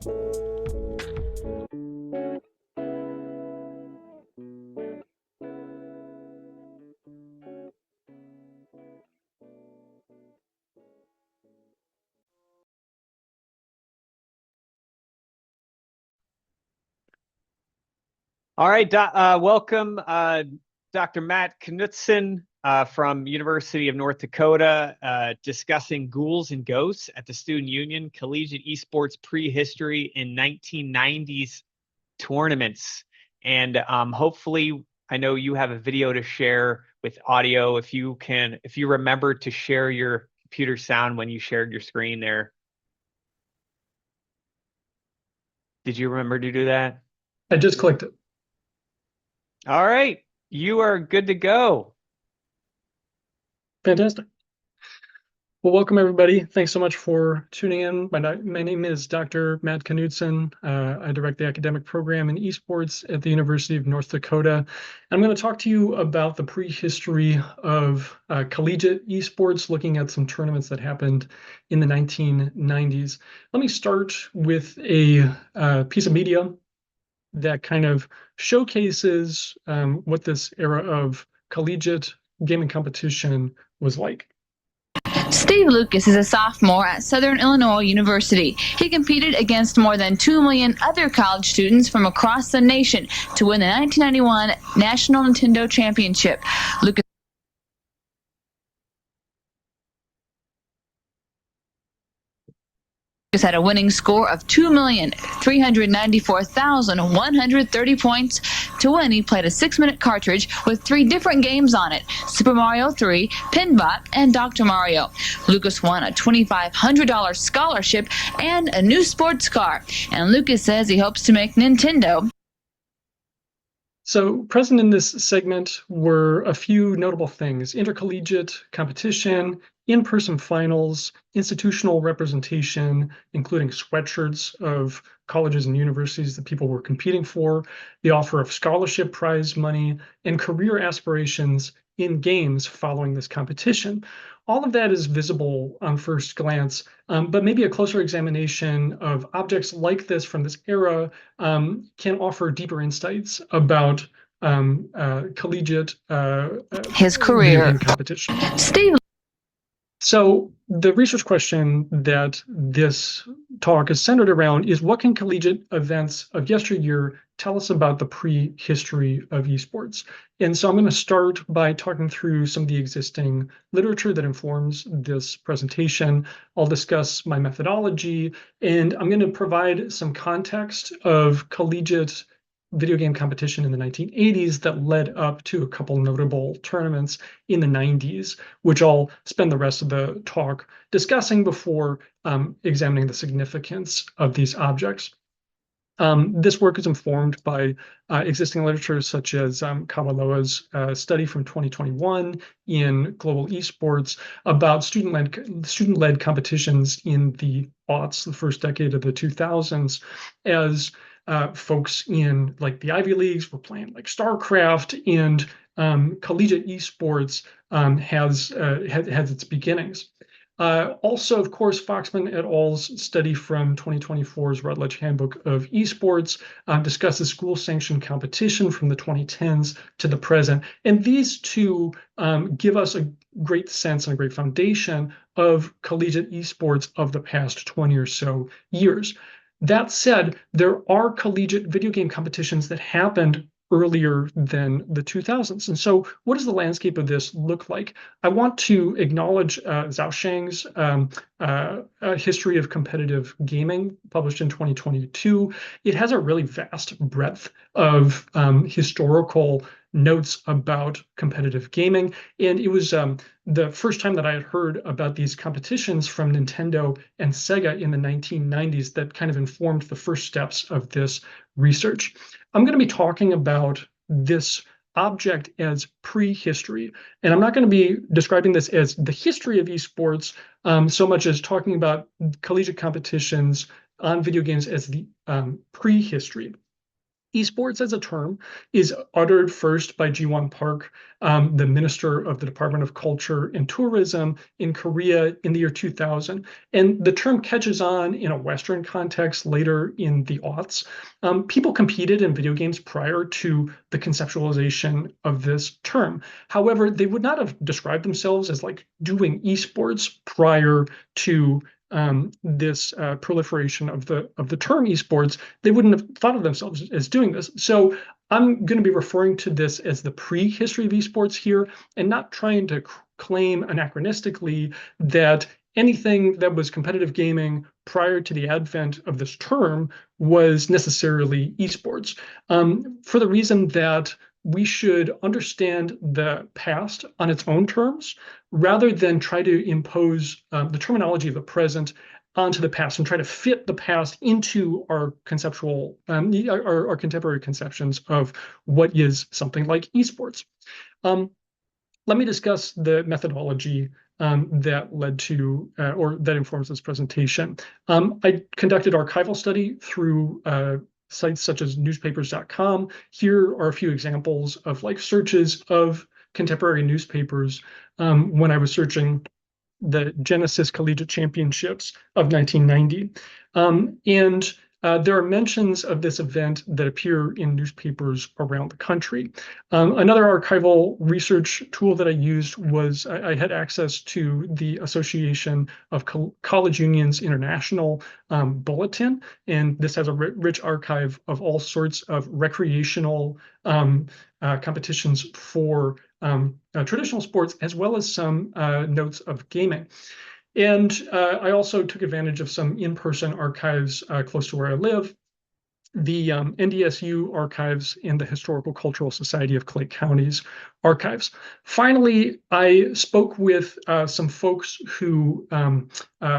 All right, welcome, Dr. Matt Knutson from University of North Dakota, discussing Ghouls and Ghosts at the Student Union Collegiate Esports Prehistory in 1990s tournaments. And hopefully, I know you have a video to share with audio. If you remember to share your computer sound when you shared your screen there. Did you remember to do that? I just clicked it. All right, you are good to go. Fantastic. Well, welcome everybody. Thanks so much for tuning in. My name is Dr. Matt Knutson. I direct the academic program in esports at the University of North Dakota. I'm going to talk to you about the prehistory of collegiate esports, looking at some tournaments that happened in the 1990s. Let me start with a piece of media that kind of showcases what this era of collegiate gaming competition was like. Steve Lucas is a sophomore at Southern Illinois University. He competed against more than 2 million other college students from across the nation to win the 1991 National Nintendo Championship. Lucas had a winning score of 2,394,130 points. To win, he played a 6-minute cartridge with 3 different games on it: Super Mario 3, Pinbot, and Dr. Mario. Lucas won a $2,500 scholarship and a new sports car. And Lucas says he hopes to make Nintendo. So present in this segment were a few notable things: intercollegiate competition, in-person finals, institutional representation, including sweatshirts of colleges and universities that people were competing for, the offer of scholarship prize money, and career aspirations in games following this competition. All of that is visible on first glance, but maybe a closer examination of objects like this from this era can offer deeper insights about collegiate his career in competition. Steve. So the research question that this talk is centered around is, what can collegiate events of yesteryear tell us about the prehistory of esports? And so I'm going to start by talking through some of the existing literature that informs this presentation. I'll discuss my methodology, and I'm going to provide some context of collegiate video game competition in the 1980s that led up to a couple notable tournaments in the 90s, which I'll spend the rest of the talk discussing before examining the significance of these objects. This work is informed by existing literature such as Kawaloa's study from 2021 in Global Esports about student-led competitions in the aughts, the first decade of the 2000s, as folks in like the Ivy Leagues were playing like StarCraft, and collegiate esports has its beginnings. Also, of course, Foxman et al.'s study from 2024's Routledge Handbook of Esports discusses school-sanctioned competition from the 2010s to the present. And these two give us a great sense and a great foundation of collegiate esports of the past 20 or so years. That said, there are collegiate video game competitions that happened earlier than the 2000s. And so what does the landscape of this look like? I want to acknowledge Zhao Sheng's History of Competitive Gaming, published in 2022. It has a really vast breadth of historical notes about competitive gaming. And it was the first time that I had heard about these competitions from Nintendo and Sega in the 1990s that kind of informed the first steps of this research. I'm going to be talking about this object as prehistory, and I'm not going to be describing this as the history of esports so much as talking about collegiate competitions on video games as the prehistory. Esports as a term is uttered first by Ji-won Park, the Minister of the Department of Culture and Tourism in Korea in the year 2000. And the term catches on in a Western context later in the aughts. People competed in video games prior to the conceptualization of this term. However, they would not have described themselves as like doing esports prior to this proliferation of the term esports. They wouldn't have thought of themselves as doing this. So I'm going to be referring to this as the prehistory of esports here, and not trying to claim anachronistically that anything that was competitive gaming prior to the advent of this term was necessarily esports, for the reason that we should understand the past on its own terms rather than try to impose the terminology of the present onto the past and try to fit the past into our conceptual, our contemporary conceptions of what is something like esports. Let me discuss the methodology that led to or that informs this presentation. I conducted archival study through sites such as newspapers.com. Here are a few examples of like searches of contemporary newspapers when I was searching the Genesis Collegiate Championships of 1990. And there are mentions of this event that appear in newspapers around the country. Another archival research tool that I used was I had access to the Association of College Unions International bulletin, and this has a rich archive of all sorts of recreational competitions for traditional sports, as well as some notes of gaming. And I also took advantage of some in-person archives close to where I live, the NDSU archives and the Historical Cultural Society of Clay County's archives. Finally, I spoke with some folks who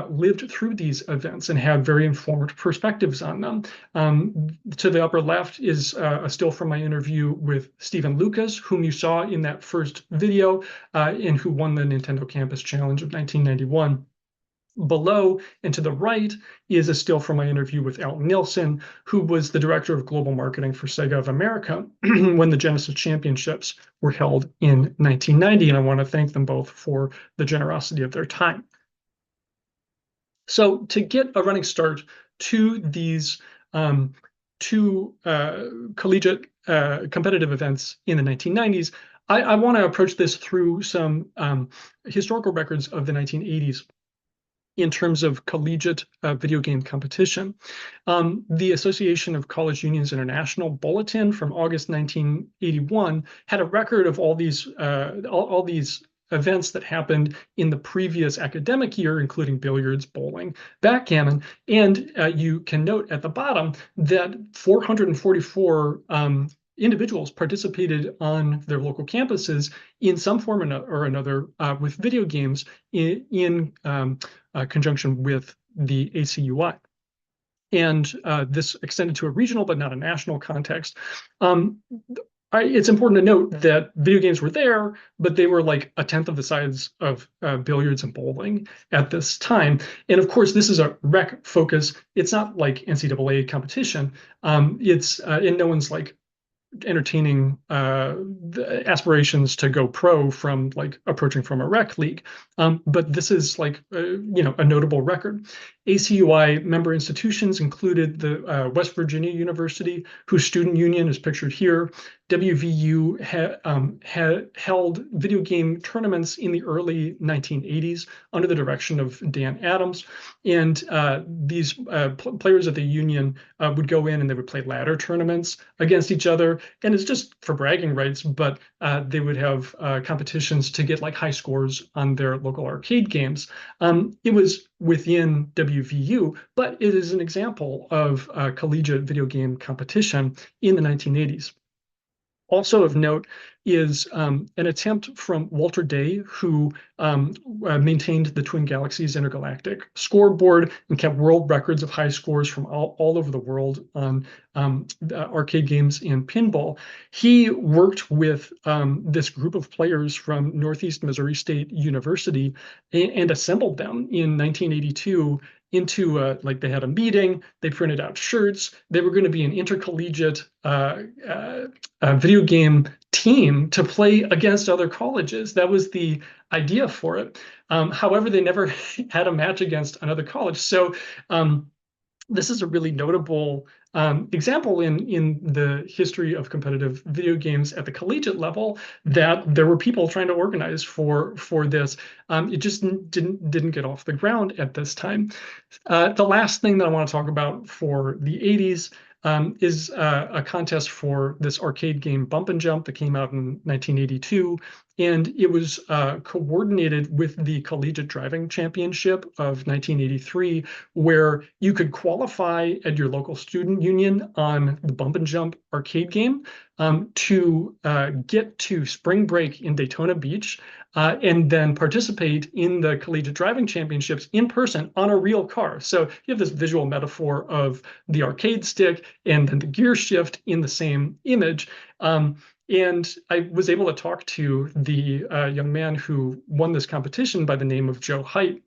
lived through these events and had very informed perspectives on them. To the upper left is a still from my interview with Stephen Lucas, whom you saw in that first video, and who won the Nintendo Campus Challenge of 1991. Below and to the right is a still from my interview with Alton Nielsen, who was the director of global marketing for Sega of America when the Genesis Championships were held in 1990. And I want to thank them both for the generosity of their time. So to get a running start to these two collegiate competitive events in the 1990s, I want to approach this through some historical records of the 1980s. In terms of collegiate video game competition. The Association of College Unions International bulletin from August 1981 had a record of all these events that happened in the previous academic year, including billiards, bowling, backgammon, and you can note at the bottom that 444 individuals participated on their local campuses in some form or another with video games in conjunction with the ACUI. And this extended to a regional but not a national context. It's important to note that video games were there, but they were like a tenth of the size of billiards and bowling at this time. And of course, this is a rec focus. It's not like NCAA competition. It's and no one's like entertaining the aspirations to go pro from like approaching from a rec league. But this is like, a notable record. ACUI member institutions included the West Virginia University, whose student union is pictured here. WVU had held video game tournaments in the early 1980s under the direction of Dan Adams. And these players of the union would go in and they would play ladder tournaments against each other. And it's just for bragging rights, but they would have competitions to get like high scores on their local arcade games. It was within WVU, but it is an example of collegiate video game competition in the 1980s. Also of note is an attempt from Walter Day, who maintained the Twin Galaxies intergalactic scoreboard and kept world records of high scores from all over the world on arcade games and pinball. He worked with this group of players from Northeast Missouri State University and assembled them in 1982 into like they had a meeting, they printed out shirts, they were going to be an intercollegiate video game team to play against other colleges. That was the idea for it. However, they never had a match against another college. So this is a really notable example in the history of competitive video games at the collegiate level that there were people trying to organize for this. It just didn't get off the ground at this time. The last thing that I want to talk about for the 80s is a contest for this arcade game Bump and Jump that came out in 1982. And it was coordinated with the Collegiate Driving Championship of 1983, where you could qualify at your local student union on the Bump and Jump arcade game to get to spring break in Daytona Beach and then participate in the Collegiate Driving Championships in person on a real car. So you have this visual metaphor of the arcade stick and then the gear shift in the same image. And I was able to talk to the young man who won this competition by the name of Joe Height.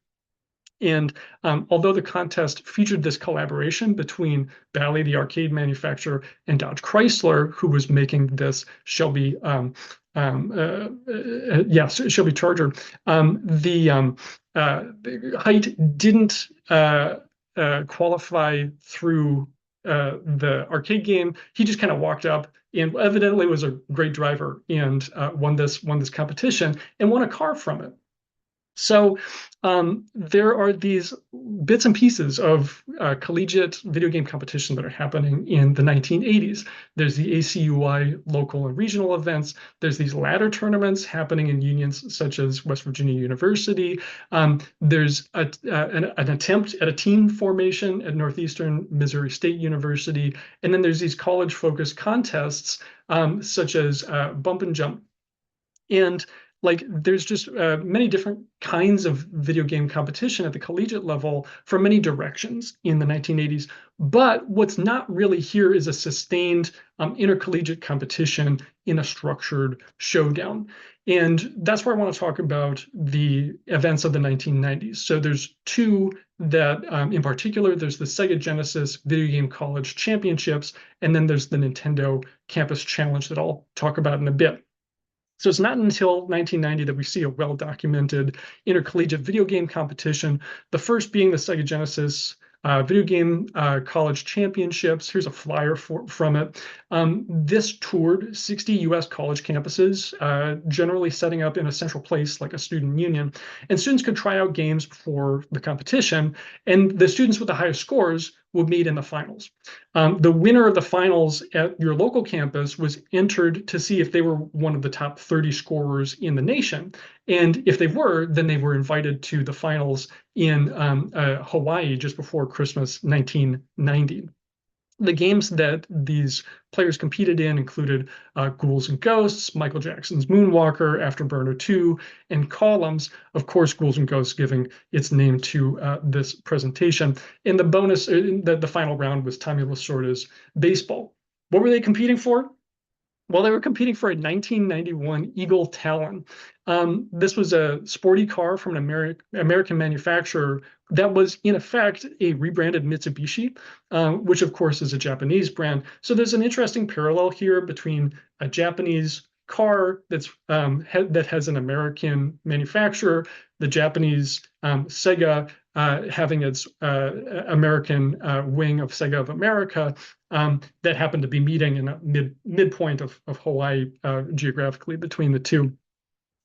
And although the contest featured this collaboration between Bally, the arcade manufacturer, and Dodge Chrysler, who was making this Shelby, Shelby Charger, the Height didn't qualify through the arcade game. He just kind of walked up and evidently was a great driver and won this competition and won a car from it. So there are these bits and pieces of collegiate video game competition that are happening in the 1980s. There's the ACUI local and regional events. There's these ladder tournaments happening in unions such as West Virginia University. There's an attempt at a team formation at Northeastern Missouri State University. And then there's these college-focused contests such as Bump and Jump. And like there's just many different kinds of video game competition at the collegiate level from many directions in the 1980s. But what's not really here is a sustained intercollegiate competition in a structured showdown. And that's where I want to talk about the events of the 1990s. So there's two that in particular, there's the Sega Genesis Video Game College Championships, and then there's the Nintendo Campus Challenge that I'll talk about in a bit. So it's not until 1990 that we see a well-documented intercollegiate video game competition, the first being the Sega Genesis Video Game College Championships. Here's a flyer from it. This toured 60 U.S. college campuses, generally setting up in a central place like a student union. And students could try out games for the competition, and the students with the highest scores would meet in the finals. The winner of the finals at your local campus was entered to see if they were one of the top 30 scorers in the nation. And if they were, then they were invited to the finals in Hawaii just before Christmas 1990. The games that these players competed in included Ghouls and Ghosts, Michael Jackson's Moonwalker, Afterburner 2, and Columns. Of course, Ghouls and Ghosts giving its name to this presentation. And the bonus, the final round was Tommy Lasorda's Baseball. What were they competing for? Well, they were competing for a 1991 Eagle Talon. This was a sporty car from an American manufacturer that was, in effect, a rebranded Mitsubishi, which, of course, is a Japanese brand. So there's an interesting parallel here between a Japanese car that has an American manufacturer, the Japanese Sega having its American wing of Sega of America that happened to be meeting in a midpoint of Hawaii geographically between the two.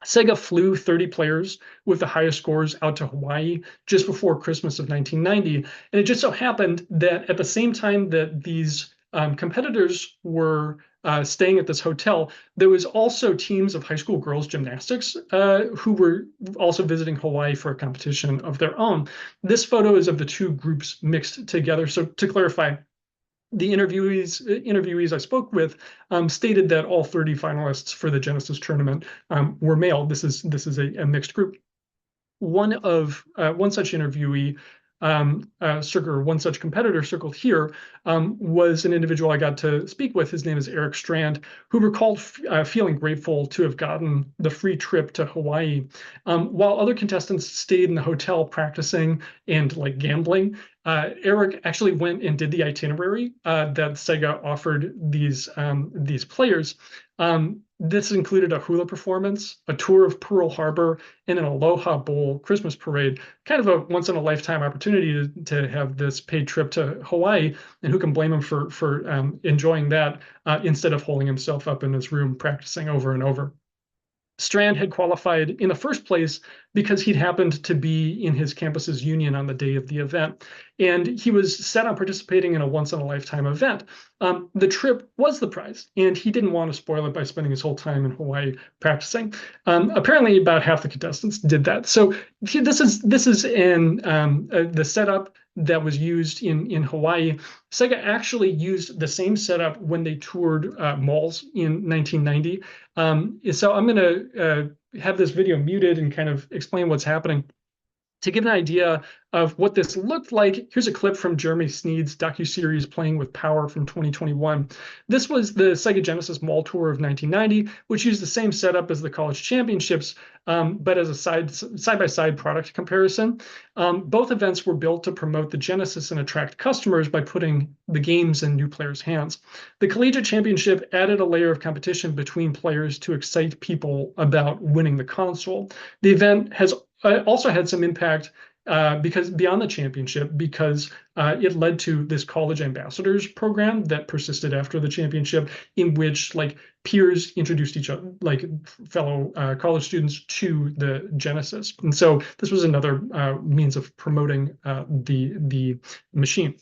Sega flew 30 players with the highest scores out to Hawaii just before Christmas of 1990. And it just so happened that at the same time that these competitors were staying at this hotel, there was also teams of high school girls gymnastics who were also visiting Hawaii for a competition of their own. This photo is of the two groups mixed together. So to clarify, the interviewees I spoke with stated that all 30 finalists for the Genesis tournament were male. This is a mixed group. One such interviewee one such competitor circled here was an individual I got to speak with. His name is Eric Strand, who recalled feeling grateful to have gotten the free trip to Hawaii. While other contestants stayed in the hotel practicing and like gambling, Eric actually went and did the itinerary that Sega offered these players. This included a hula performance, a tour of Pearl Harbor, and an Aloha Bowl Christmas parade. Kind of a once-in-a-lifetime opportunity to have this paid trip to Hawaii, and who can blame him for enjoying that instead of holding himself up in his room practicing over and over. Strand had qualified in the first place because he'd happened to be in his campus's union on the day of the event, and he was set on participating in a once-in-a-lifetime event. The trip was the prize, and he didn't want to spoil it by spending his whole time in Hawaii practicing. Apparently, about half the contestants did that. So this is the setup that was used in Hawaii. Sega actually used the same setup when they toured malls in 1990. So I'm going to have this video muted and kind of explain what's happening. To give an idea of what this looked like, here's a clip from Jeremy Sneed's docuseries Playing with Power from 2021. This was the Sega Genesis Mall Tour of 1990, which used the same setup as the College Championships, but as a side-by-side product comparison. Both events were built to promote the Genesis and attract customers by putting the games in new players' hands. The Collegiate Championship added a layer of competition between players to excite people about winning the console. The event has also had some impact because beyond the championship, because it led to this college ambassadors program that persisted after the championship, in which like peers introduced each other, like fellow college students, to the Genesis. And so this was another means of promoting the machine.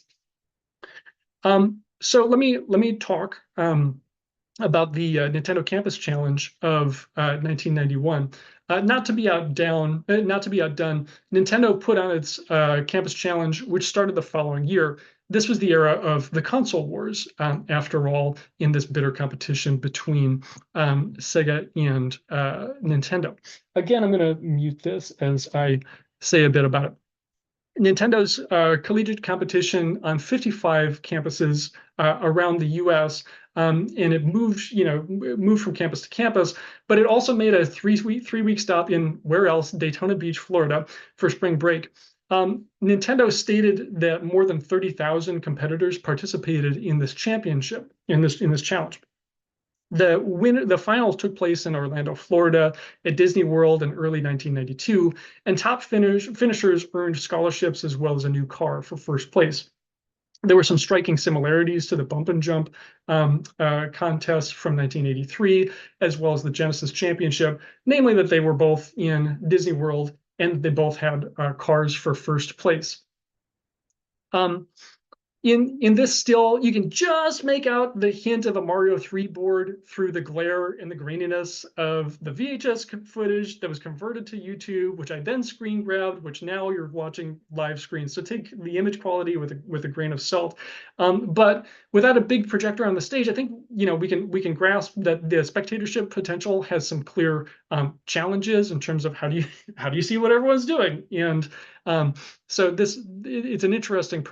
So let me talk about the Nintendo Campus Challenge of 1991. Not to be outdone, Nintendo put on its Campus Challenge, which started the following year. This was the era of the console wars, after all, in this bitter competition between Sega and Nintendo. Again, I'm going to mute this as I say a bit about it. Nintendo's collegiate competition on 55 campuses around the U.S. And it moved from campus to campus, but it also made a three-week stop in where else? Daytona Beach, Florida, for spring break. Nintendo stated that more than 30,000 competitors participated in this championship, in this challenge. The finals took place in Orlando, Florida, at Disney World in early 1992, and top finishers earned scholarships as well as a new car for first place. There were some striking similarities to the bump and jump contest from 1983, as well as the Genesis Championship, namely that they were both in Disney World and they both had cars for first place. In this still, you can just make out the hint of a Mario 3 board through the glare and the graininess of the VHS footage that was converted to YouTube, which I then screen grabbed, which now you're watching live screen. So take the image quality with a grain of salt. But without a big projector on the stage, I think we can grasp that the spectatorship potential has some clear challenges in terms of how do you see what everyone's doing. And so it's an interesting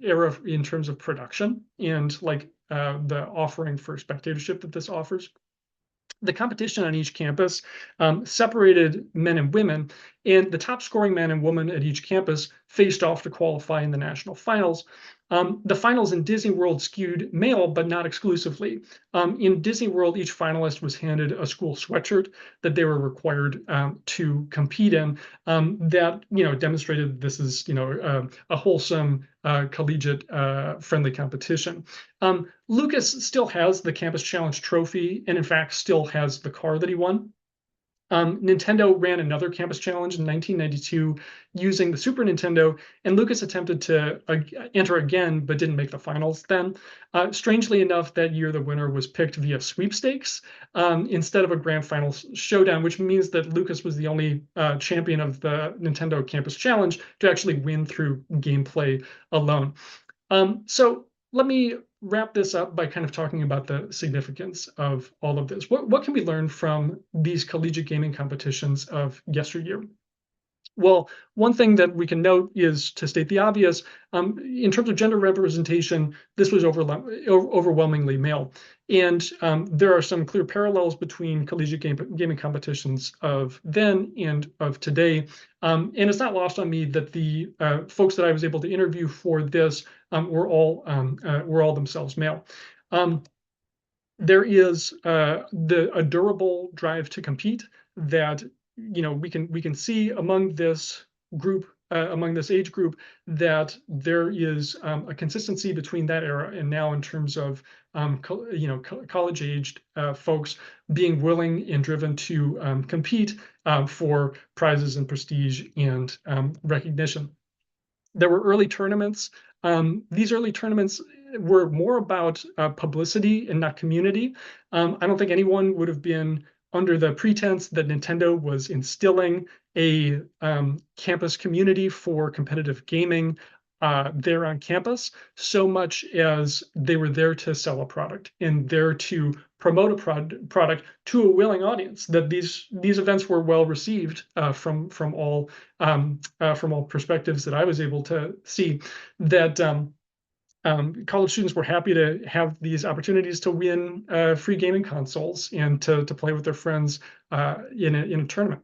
era in terms of production and the offering for spectatorship that this offers. The competition on each campus separated men and women, and the top scoring man and woman at each campus faced off to qualify in the national finals. The finals in Disney World skewed male, but not exclusively. In Disney World, each finalist was handed a school sweatshirt that they were required to compete in. That demonstrated this is a wholesome, collegiate, friendly competition. Lucas still has the Campus Challenge trophy, and in fact still has the car that he won. Nintendo ran another Campus Challenge in 1992 using the Super Nintendo, and Lucas attempted to enter again, but didn't make the finals then. Strangely enough, that year the winner was picked via sweepstakes instead of a grand final showdown, which means that Lucas was the only champion of the Nintendo Campus Challenge to actually win through gameplay alone. So let me wrap this up by kind of talking about the significance of all of this. What can we learn from these collegiate gaming competitions of yesteryear? Well, one thing that we can note is, to state the obvious, in terms of gender representation, this was overwhelmingly male. And there are some clear parallels between collegiate gaming competitions of then and of today. And it's not lost on me that the folks that I was able to interview for this were all themselves male. There is a durable drive to compete that we can see among this group, among this age group, that there is a consistency between that era and now in terms of college-aged folks being willing and driven to compete for prizes and prestige and recognition. There were early tournaments. These early tournaments were more about publicity and not community. I don't think anyone would have been under the pretense that Nintendo was instilling a campus community for competitive gaming there on campus, so much as they were there to sell a product and there to promote a product to a willing audience. That these events were well received from all perspectives that I was able to see. That college students were happy to have these opportunities to win free gaming consoles and to play with their friends in a tournament.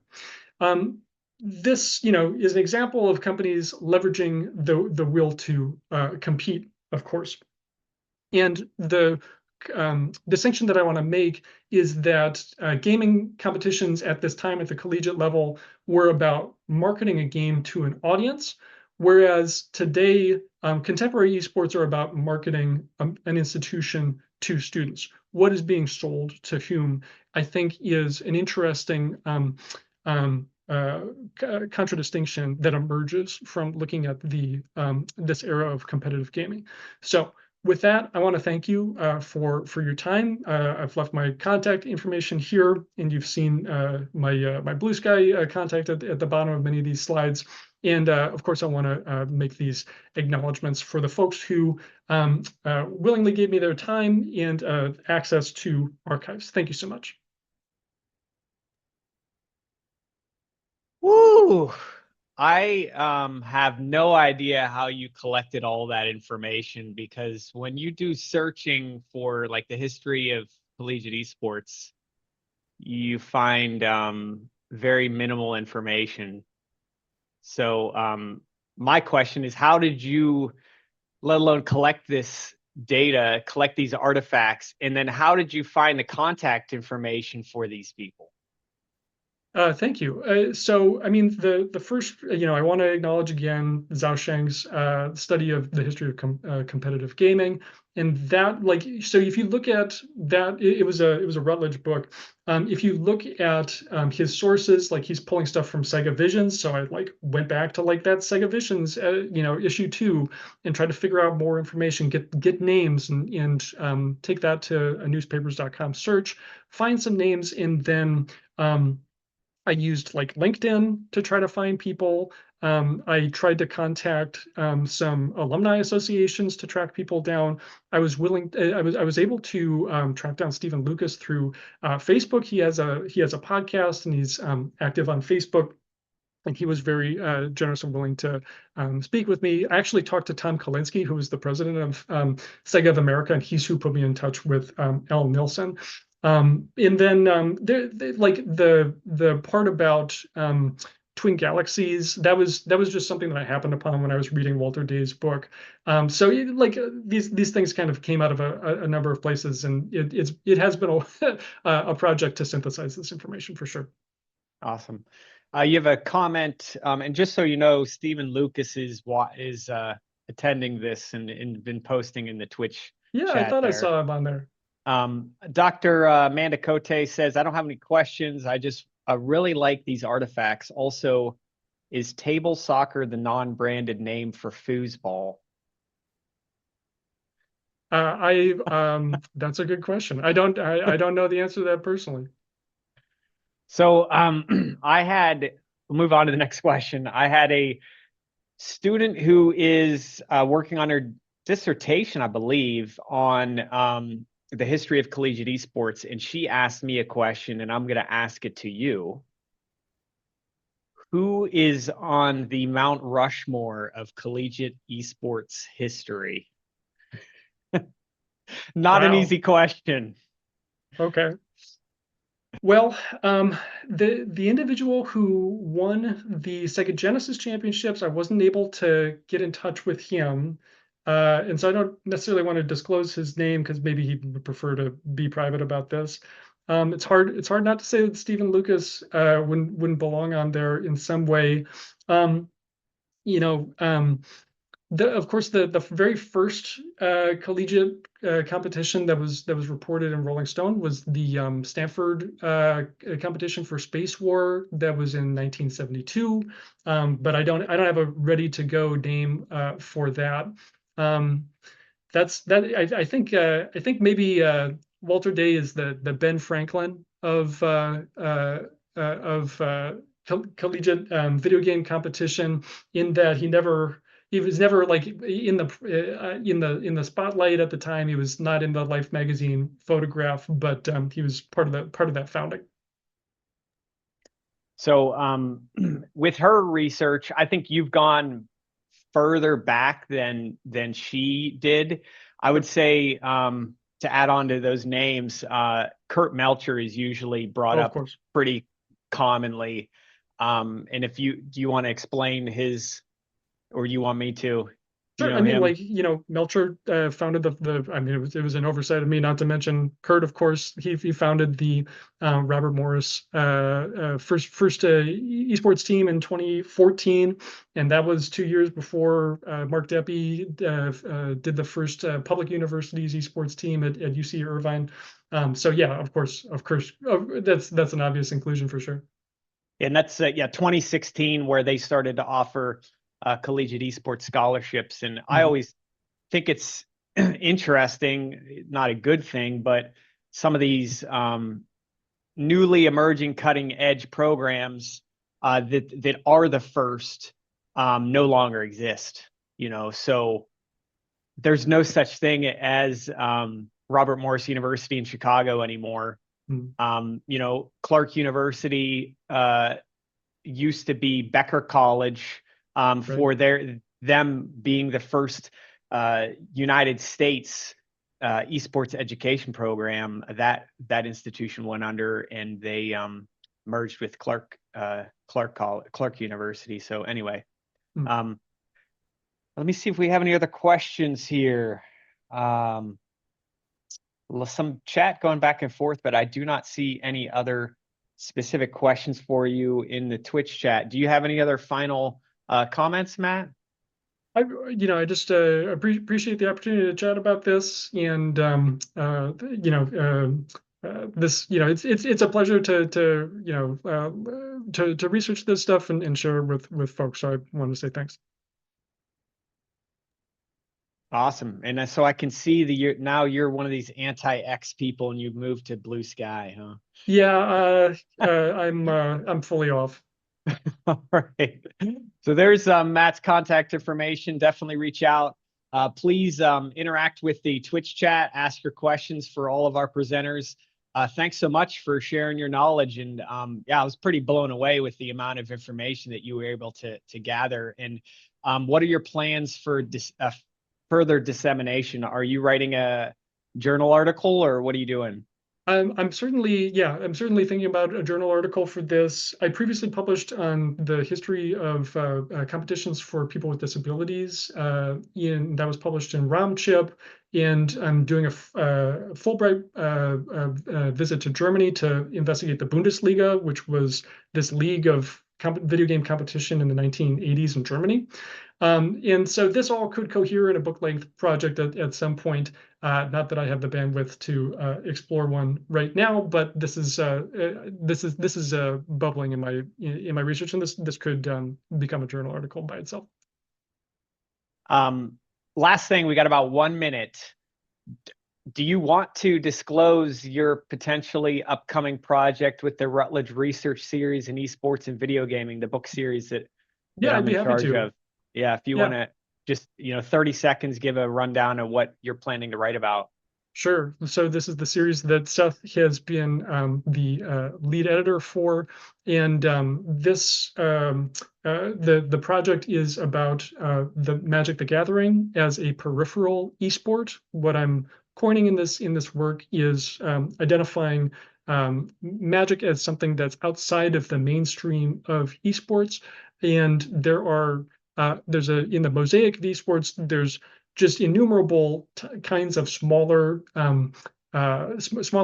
This, is an example of companies leveraging the will to compete, of course. And the distinction that I want to make is that gaming competitions at this time at the collegiate level were about marketing a game to an audience, whereas today contemporary esports are about marketing an institution to students. What is being sold to whom, I think, is an interesting contradistinction that emerges from looking at this era of competitive gaming. So with that, I want to thank you for your time. I've left my contact information here, and you've seen my Blue Sky contact at the bottom of many of these slides. And of course, I want to make these acknowledgments for the folks who willingly gave me their time and access to archives. Thank you so much. Woo! I have no idea how you collected all that information, because when you do searching for like the history of collegiate esports, you find very minimal information. So my question is, how did you, let alone collect this data, collect these artifacts, and then how did you find the contact information for these people? Thank you. So, I mean, the first, I want to acknowledge again Zhao Sheng's study of the history of competitive gaming, and that, so if you look at that, it was a Routledge book. If you look at his sources, he's pulling stuff from Sega Visions, so I went back to that Sega Visions, issue 2, and tried to figure out more information, get names, and take that to a newspapers.com search, find some names, and then I used LinkedIn to try to find people. I tried to contact some alumni associations to track people down. I was able to track down Stephen Lucas through Facebook. He has a podcast, and he's active on Facebook. And he was very generous and willing to speak with me. I actually talked to Tom Kalinske, who is the president of Sega of America, and he's who put me in touch with Al Nilsson. And then the part about twin galaxies, that was just something that I happened upon when I was reading Walter Day's book. So these things kind of came out of a number of places, and it has been a project to synthesize this information for sure. Awesome. You have a comment, and just so you know, Stephen Lucas is attending this and been posting in the Twitch. Yeah, chat I thought there. I saw him on there. Dr. Amanda Cote says, I don't have any questions. I just really like these artifacts. Also, is table soccer the non-branded name for foosball? That's a good question. I don't know the answer to that personally. So we'll move on to the next question. I had a student who is working on her dissertation, I believe, on the history of collegiate esports, and she asked me a question, and I'm going to ask it to you. Who is on the Mount Rushmore of collegiate esports history? Not an Wow. easy question. Okay. Well, the individual who won the Sega Genesis Championships, I wasn't able to get in touch with him, and so I don't necessarily want to disclose his name because maybe he would prefer to be private about this. It's hard not to say that Stephen Lucas wouldn't belong on there in some way. You know, of course, the very first collegiate competition that was reported in Rolling Stone was the Stanford competition for Space War that was in 1972. But I don't have a ready to go name for that. That's that. I think maybe Walter Day is the Ben Franklin of collegiate video game competition, in that he was never like in the spotlight at the time. He was not in the Life magazine photograph, but he was part of that founding. So with her research, I think you've gone further back than she did. I would say to add on to those names, Kurt Melcher is usually brought up pretty commonly. And do you want to explain his, or you want me to? Sure. I mean, like, Melcher founded I mean, it was an oversight of me not to mention Kurt, of course. He founded the Robert Morris first esports team in 2014, and that was 2 years before Mark Deppie did the first public universities esports team at UC Irvine. So yeah, of course, that's an obvious inclusion for sure. And that's 2016 where they started to offer collegiate esports scholarships. And I always think it's interesting, not a good thing, but some of these newly emerging cutting edge programs that are the first no longer exist. So there's no such thing as Robert Morris University in Chicago anymore. Clark University used to be Becker College, for them being the first United States esports education program. That institution went under, and they merged with Clark University. So anyway, let me see if we have any other questions here. Some chat going back and forth, but I do not see any other specific questions for you in the Twitch chat. Do you have any other final comments, Matt? I just appreciate the opportunity to chat about this, and this, it's a pleasure to research this stuff and share with folks. So I want to say thanks. Awesome. And so I can see that you're one of these anti-X people, and you've moved to Blue Sky, huh? Yeah, I'm fully off. All right. So there's Matt's contact information. Definitely reach out. Please interact with the Twitch chat. Ask your questions for all of our presenters. Thanks so much for sharing your knowledge. And I was pretty blown away with the amount of information that you were able to gather. And what are your plans for further dissemination? Are you writing a journal article, or what are you doing? I'm certainly thinking about a journal article for this. I previously published on the history of competitions for people with disabilities, that was published in RomChip, and I'm doing a Fulbright visit to Germany to investigate the Bundesliga, which was this league of video game competition in the 1980s in Germany. And so this all could cohere in a book-length project at some point. Not that I have the bandwidth to explore one right now, but this is bubbling in my research, and this could become a journal article by itself. Last thing, we got about 1 minute. Do you want to disclose your potentially upcoming project with the Rutledge Research Series in Esports and Video Gaming, the book series that I'm in charge of? Yeah, if you want to just, 30 seconds, give a rundown of what you're planning to write about. Sure. So this is the series that Seth has been the lead editor for, and the project is about the Magic the Gathering as a peripheral esport. What I'm coining in this work is identifying Magic as something that's outside of the mainstream of esports, and in the mosaic of esports, there's just innumerable kinds of smaller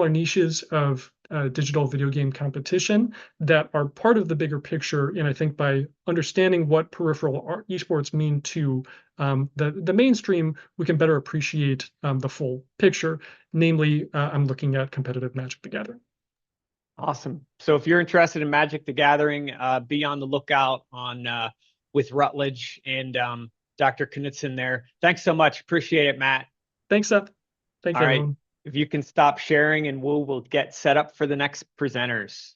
niches of digital video game competition that are part of the bigger picture. And I think by understanding what peripheral esports mean to the mainstream, we can better appreciate the full picture. Namely, I'm looking at competitive Magic the Gathering. Awesome. So if you're interested in Magic the Gathering, be on the lookout on with Rutledge and Dr. Knutson there. Thanks so much. Appreciate it, Matt. Thanks, Seth. Thank you, All right. everyone. If you can stop sharing, and we'll get set up for the next presenters.